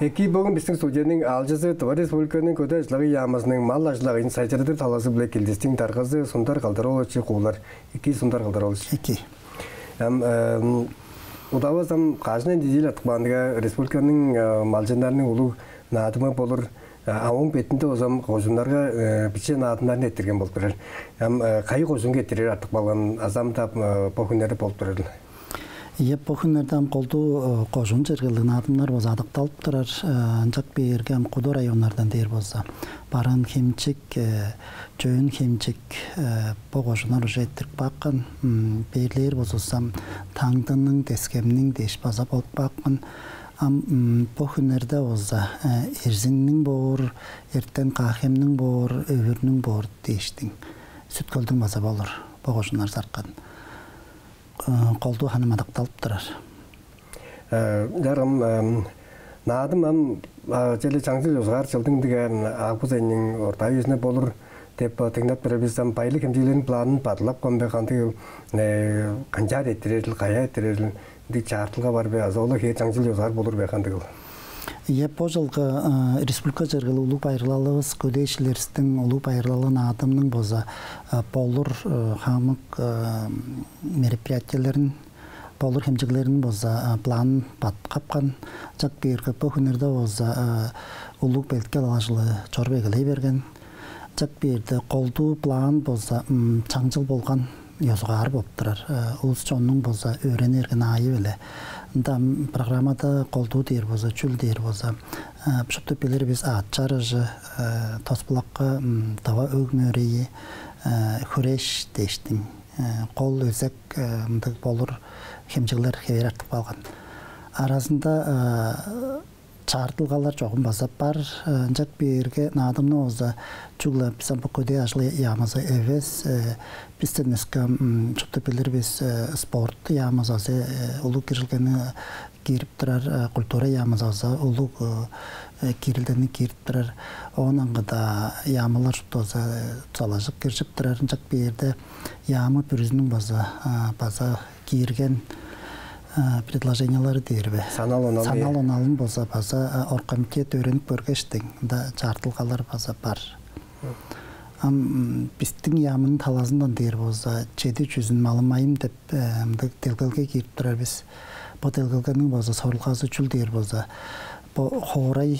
Эки бүгін біздің студияның алжысы Тува Республиканың көді ажлығы ямасының мал ажлығын сайчарыдыр таласы біле келдестің тарғызы сұндар қалдырол өтші қуылар. Эки сұндар қалдырол өтші. Эки. Удавазам қажынан дедел атқыбандыға Республиканың малжындарының ұлы надымы болыр. Ауын бетінде озам қожынларға біче надымдарын еттірген болып тұрар. Қай қожын кетірер артық балған азамда похынлары болып тұрар. Похынлардан қолды қожын жергілдің надымдар боз адықталып тұрар. Анжақ берген құды районлардан дер боза. Баран хемчик, жойын хемчик бұл қожынлар ұжы еттіріп баққан. Берлер бозылсам таңдының, дескемнің деш база болып баққан. Похынларда оза ерзіңнің бор, ерттен қақемнің бор, өвірнің бор дештің. Сүт көлдің база болыр бұл қожынлар зарқан. Қолды ханым адақталып тұрар. Жарым, надым желі жаңсыз өзғар жылдың деген ақбыз әйнің орта өзіне болыр деп тыңдап бір бізден байлы кемдейлерінің планын батылап қонбай қанды қанжар еттіреріл, қая еттіреріл, дек чартылға бар бе, азолы хет жаңсыз өзғар болыр бе қанды қыл. По жылғы республика жергілі ұлы байырлалығыз көдейшілерістің ұлы байырлалығын адымның боза болыр қамық мероприятияларын, болыр хемжігілерін боза планын қапқан. Жақ бергі пөхінерді боза ұлы белтке алажылы чорбегілей берген. Жақ берді қолды план боза чаңжыл болған езғар болып тұрар. Ұлыс чонның боза өренерген айы білі. Программада қолду дейір боза, чүл дейір боза. Пшыпты белер біз атчарыжы, тоспылаққа дава өгмөрейі, хүреш дештің. Қол өзек болыр хемжігілер хевер артық балған. Арасында чартылғалар жоғын базап бар. Жак берге надымны оза чугла бізан бұқөде ажылы ямазы әвес. Бізден өскі шыпты белер біз спорт ямазазы ұлы кірілгені керіп тұрар, культура ямазазы ұлы керілдені керіп тұрар. Оның ғыда ямалар шыпты оза салажып кершіп тұрар. Жак берді ямы бүрізінің база керген предложениялары дейірбе. Санал оналын болса база орқамекет өреніп көргештің. Жартылғалар база бар. Біздің ямының талазындан дейір болса, 700-ін малымайым деп делгілге керіп тұрар біз. Бұл делгілгенің болса, сорылғазы чүл дейір болса, Хорай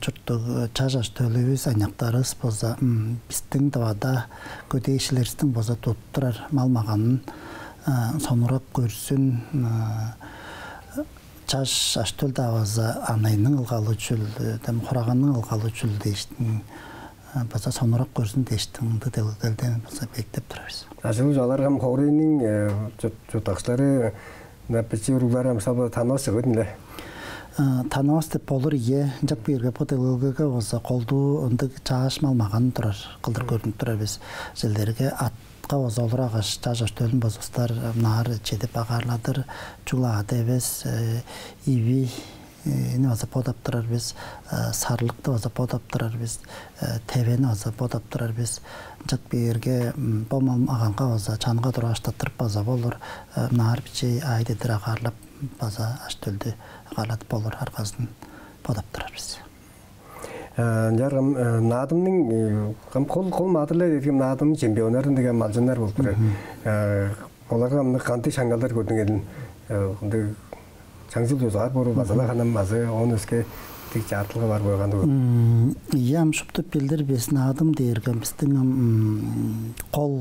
чұрттығы чажаш төліуіз аяқтарыз болса, біздің давада көдейшілерістің болса тұттырар малмағанын сонырап көрсін чаш аштөл давазы анайның ылғалы чүл, құрағанның ылғалы чүл дейштің, баса сонырап көрсін дейштің делгілден баса бектеп тұрарыз. Ажылы жалар ғам қорайының жұтақшылары нәппетші ұрулары мысалы тануасы ғыдынлы? Тануас деп болыр ие, жақ берге по делгілге болса қолды ұндық чаш малмаған тұрар, қылдыр көрініп тұрар біз желдерге атқа болса олыр ағаш чаш төлін бозыстар нар чедіп ағарладыр, чулағады біз иви не болса подап тұрар біз, сарлықты болса подап тұрар біз, тевені болса подап тұрар біз, жақ берге болмалым ағанға болса чанға тұры аштаттырып база болыр, нар бичей айдедір ағарлап база аштөлді ағарлатып болыр арқасын подап тұрар біз. Жарым, надымның қол матырлар еркем надымның чемпионарын деген малжындар болып тұрар. Оларға қанты шаңғалдар көрдің едін. Чаңзыл өзғар бұру, базала қанам базы, оның өске тек жартылға бар бойғанды көп. Ям шыпты белдер бесін адым дейірген біздің қол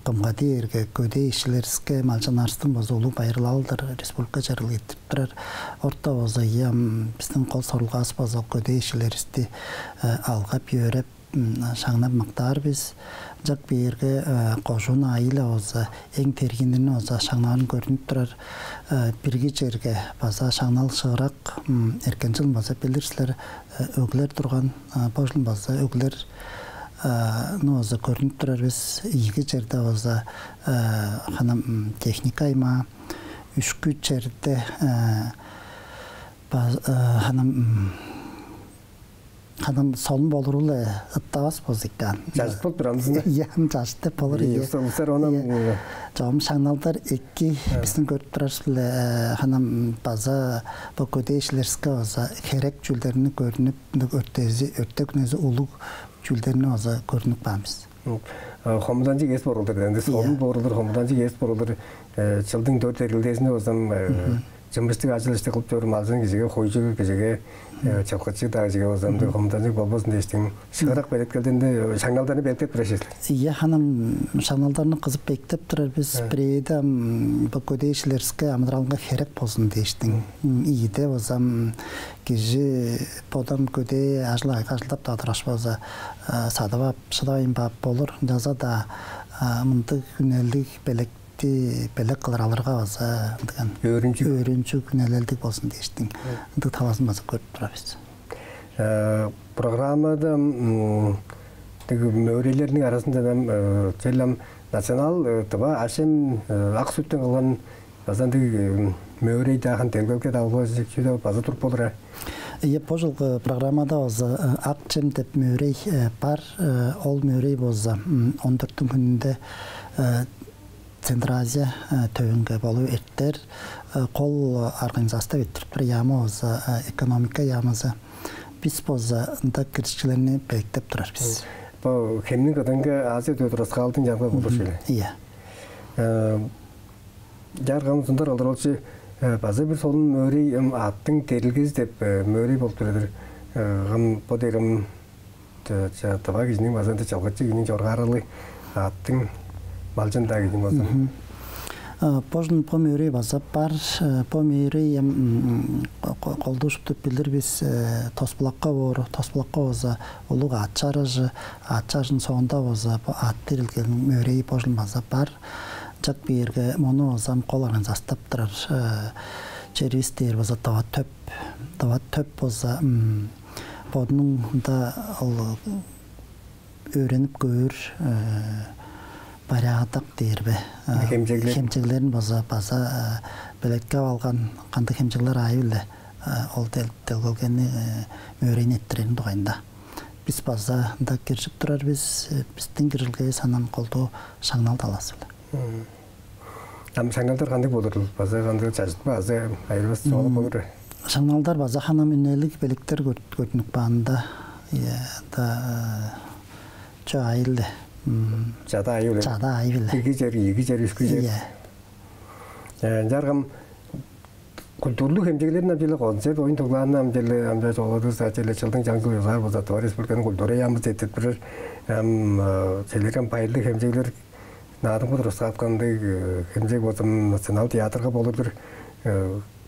қымға дейірге көде ішілеріске малжанарыстың бозы ұлы байырлалдыр, республика жарылы еттіп тұрар. Орта бозы ям біздің қол сорылғас бозы көде ішілерісті алғап үйеріп, шаңнап мақтар біз. Жақ берге қожуын айылы өзі, ең тергендерін өзі шаңнағын көрініп тұрар. Бірге жерге база шаңнал шығырақ, әркен жылын база белдерсілер өглер тұрған, божылын база өглер өзі көрініп тұрар біз. Екі жерде өзі қанам техника айма, үшкі жерде қанам Hanım son bolurulu ıttavas bozikkan. Жазып болып тұрамыз. Ям жазды болыр. Ұсталыстар оны... Жоғым шаңналдар екі біздің көріп тұрарсылы ханам база бұл көдейшілерскі өзі керек жүлдеріні көрініп өрттек нөзі ұлық жүлдеріні өзі көрініп бамыз. Хомданжы кес борылдыр. Солын борылдыр, хомданжы кес борылдыр. Жылдың 4 әрілдесіне өзім жымбыстық ажылышты қылып көрім алжын кезеге қойжығы кезеге чалқытшы да кезеге өзімді хомданжы болбосын дейстің. Шығарақ бәлет келденде шаңналдарыны бәлтеп тұрашесілер. Иә, ханым шаңналдарыны қызып бәктеп тұрар біз бірейді бұл көдейшілерскі амыдыралға керек болсын дейстің. Иеде өзім кежі подан көдей ажылдап тағдыраш болса садабап, шыдайын бап болыр. Жаза да мұнды күнелік бәлек қылар алырға база өрінші күнелелдік болсын дейштің. Үндік таласын база көріп тұра біз. Программада мөрелерінің арасында челам национал тұба ашем ақ сүттен қалған базанды мөрей дағын телгелке дауға зекшуді база тұрып болыра. По жылғы программада өзі ақ чем деп мөрей бар, ол мөрей бозы 14 күнінде Центразия төвінгі болу еттер қол организация өттіріп бір ямы өзі экономика ямызы біз бозы ұнда кірішкілеріне бәйіктеп тұрар біз. Бұл кемнің қадаңғы Азия төтірас қалдың жағға болу шөлі? Иә. Жарғамыз ұндар алдыр олшы базы бір солын мөрей аттың терілгіз деп мөрей болып тұрадыр. Бұл дейгім таба кезінің базанды чалғатшы кенің жорғарылы аттың Малжында гидин болсун. Пожн помери база бар, помери колдуш туп билдир биз тосбулакка бор, тосбулакка база улуг ачарыжы, ачажын соонда база аттырылген мөрей пожн база бар. Жак бирге мону азам коларын застап турар. Черистер база тава төп база поднун да öğrenip gör Барядық дейірбі. Хемчеглерін база білетке алған қанды хемчеглер айылы ол делгелгені мөрейін еттірен дұғайында. Біз база да кіршіп тұрар біздің кірілге санам қолды шаңнал таласылы. Шаңналдар қандай болыр? База қандай чажыт база айырбас соғылы болыр? Шаңналдар база қанам үнелік беліктер көрінік бағында чө айылы. Жада айылы. Жада айылы. Екі жер, үскі жер. Жарғам культурлық хемжегілерін әмжелі концерт, ойын тоғлағын әмжелі жоғылады сәтелі жылдың жаңғыл ұзар болса, Туар Республиканың культуры ямыз еттіп бірір. Селерген пайылды хемжегілер надың бұд рұсқатқанды хемжег болсам национал театрға болырдыр.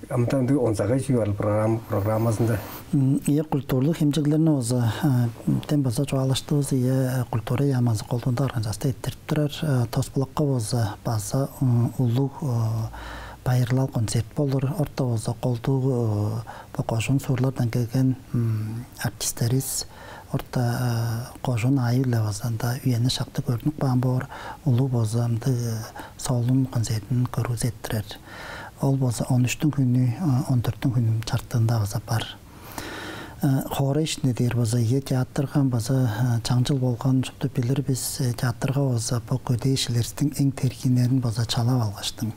Амтанды 18 жүйал программасында. Культурлық хемжеглеріне өзі тен база жоғалышты өзі культура ямазы қолдыңда организасты еттіріп тұрар. Тосбұлаққа өзі база ұлық байырлал концерт болыр. Орта өзі қолдығы қожын сұрлардан келген артистеріз. Орта қожын айылы өзінде үйені шақты көрінік баған болыр. Ұлық өзімді солын концертін көріз еттірер. Ол болса 13-тің күні, 14-тің күні чарттығында база бар. Қоғыры ішінде дейір база театрған база жаңжыл болған жұпты білір біз театрға база бұл көдей ішілерістің ең тергенерін база чалап алғаштың.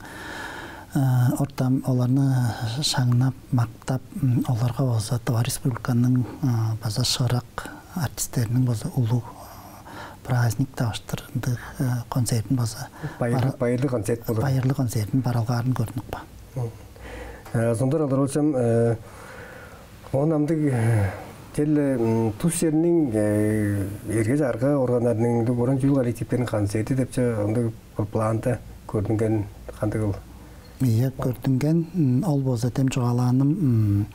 Ортам оларны шаңнап, мақтап, оларға база Туар Республиканың база шығырақ артистерінің база ұлы праздник тавыштырынды концертін база. Байырлы концерт болыр. Байырлы концертін баралғарын көрінік ба. Сондар алдар олсам, оңамды телі тұс жерінің ерге жарға орғанарының орын жүйіл коллективтерінің концерті депчі планта көрдінген қанды қыл? Көрдінген ол боза тем жоғаланым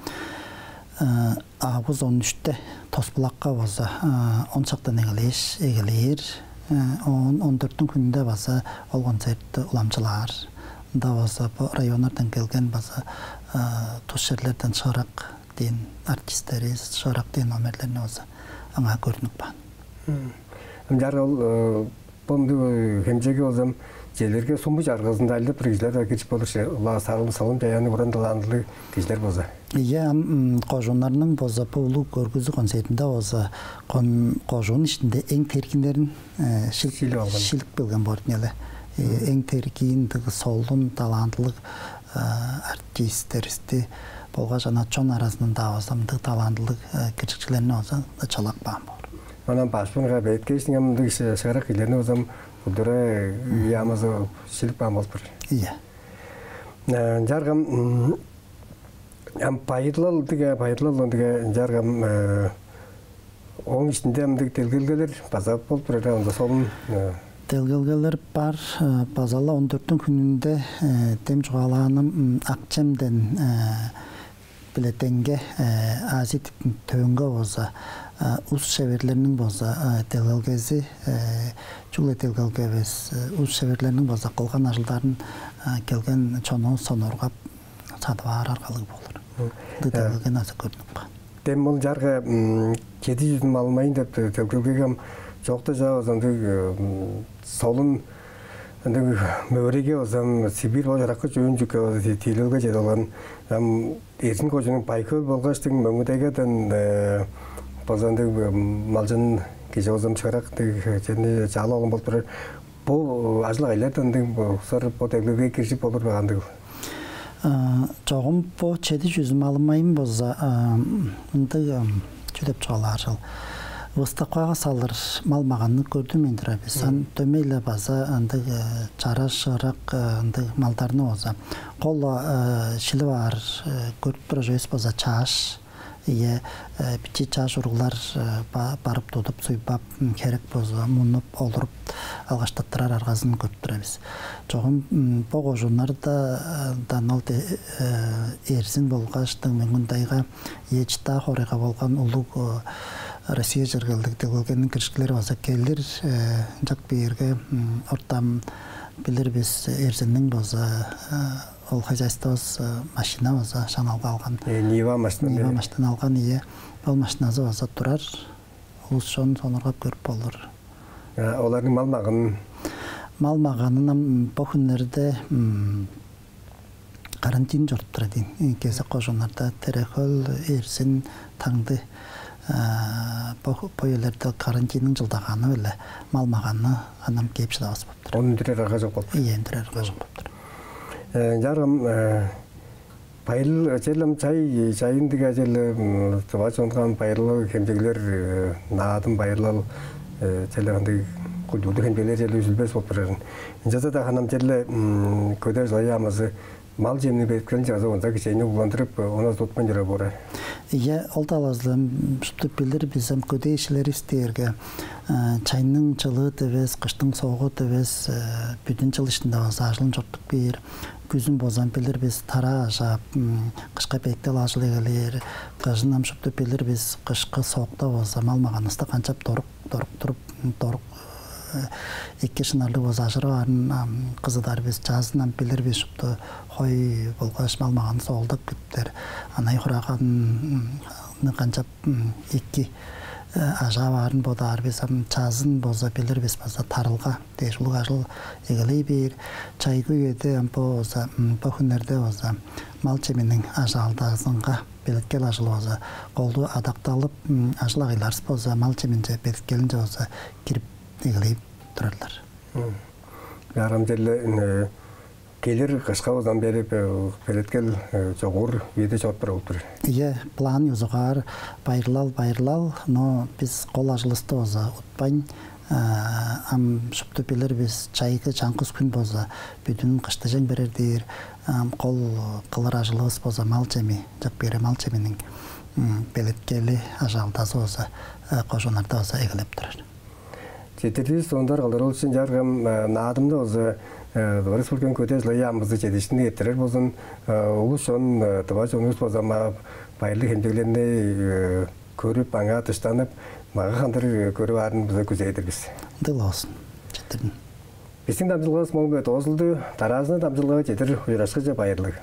Ağuz 13'te Tosbulakka bozda 10 şaqtan eğilir. 14'tün gününde basa ol konsertті ulamçılar. Da basa bu rayonlardan gelgen basa tuşerlerden şorak deyin artistleriz, şorak deyin ömerlerini basa ağa görünük ban. Jargal bomdu hemjege ozam желерге сумбу жаргызында алды bir кишилер да кирчип болушу ула салым жаяны бурандаландылы кишилер болса. Иә, кожунларның боза пулу көргүзү концертинде боза кожунун ичинде эң теркиндерин шилик билген борднеле. Эң теркин солдун талантлык артисттеристи болга жана чон арасында бозамдык талантлык кичикчилерин боза чалак баам бор. Анан башпунга беткесин амдык шарак илерни бозам Кудура ямазы шилик баам болуп. Иә. Жаргам пайырлал диге жаргам оң ичинде амдык телгелгелер базап болуп анда солун Телгелгелер бар базала 14 күнүндө тем жугаланым Акчемден билетенге Азия типтин төөнгө боза уз шеберлеринин боза телгелгези чуле телгелгебез уз шеберлеринин боза кылган ажылдарын келген чоно соноргап сатыбаар аркылуу болор. Телгелген азы көрүнүп. Тем бул жарга 700 алмайын деп телгелгегем жокто жабызанды солун мөреге озам Сибирь бажаракка жөн жүкө тилелге жеталган эрсин кожунун пайкөл болгачтын мөңүдегеден базанды малжын кеше озам чарак жерне жалы алган болуп турар. Бу ажлак айлардан сар потеглеге киришип болур баганды. Чогум по 700 малымайым боза ынды жүдеп чыгалар жыл. Выстакага салыр малмаганны көрдүм эндир сан төмөйлө база ынды чара шырак ынды малдарны боза. Кол шили бар көрүп турабыз боза чаш Ие бичи чаш уруглар барып тутуп суйпап керек боза мунуп олуруп алгаштаттырар аргазын көрүп турабыз. Чогум богожундар да даналды эрсин болгачтын мөңүндайга ечта хорыга болгон улуг Россия жергелдикте болгонун киришкилери болсо келдир жак бирге ортам билирбиз эрсиндин боза ол хозяйствос машина боза шаналга алган. Нива машина алган ие. Ол машинасы боза турар. Ушон соноргап көрүп болор. Олардын малмаганын бу күндөрдө карантин жортуп турат. Кесе кожонордо терехөл эрсин таңды поелерде карантинин жылдаганы эле малмаганы анам кеп шыдабас болуптур. Онун дүрөр арга жок болуп. Ие, дүрөр арга жок болуптур. Жаргам пайыл челем чайындыга жел тывачонган пайырлы хемжеглер наадым пайырлал челегенди кулдуду хемжеглер жел үзүлбөс болуп турарын. Жаза да ханам желе көдөр заямызы мал жемни беркен жаза онда кичейни уландырып оны тутпан жара бора. Ие, олталазлым шуптуп билдир бизем көдөй ишилер истерге чайнын чылы дебес, кыштын соогу дебес, бүтүн жыл ичинде ажылын жортуп бир, күзүн бозан билдир биз тара ажап, кышка беттел ажыл эгелер, кыжынам шуптуп билдир биз кышкы соокто болсо малмаганыбызда канчап торук эки шынарлы боз ажыры барын кызыдар биз жазынан билдир биз шупту хой болгоч малмаганы соолдоп күттер. Анай хураган канчап эки ажа барын бодар биз жазын боза билдир биз база тарылга дешулук ажыл эгелей бир чай күйөдө боза бу күндөрдө боза мал чеминин ажалдасынга белеткел ажыл боза колду адакталып ажыл агыйларсыз боза мал чеминже белеткелинже боза кирип эгелейип турарлар. Ярым желе келер кышка озан берип белеткел жогур үйдө чогуп туруптур. Ие, план юзугар байырлал, но биз кол ажылысты боза утпайн шупту билер биз чайгы чаңкыз күн боза бүтүн кышты жең берердир кол кылыр ажылыбыз боза мал жеми жак бере мал жеминин белеткели ажалдасы боза кожонарда боза эгелеп турар. Жетирли сондар калдыр ол үчүн жаргам наадымда боза республиканын көтөз лаямызды жетишине кетирер болсун улушон тыбачонубуз боза байырлык хемжеглерини көрүп аңа тыштанып мага кантип көрүп арын бизге күзөйдүрбүз. Дыласын жетирдин. Биздин дамжылгыбыз могу өтө озулду. Таразына дамжылгыга жетир уйрашкыча байырлык.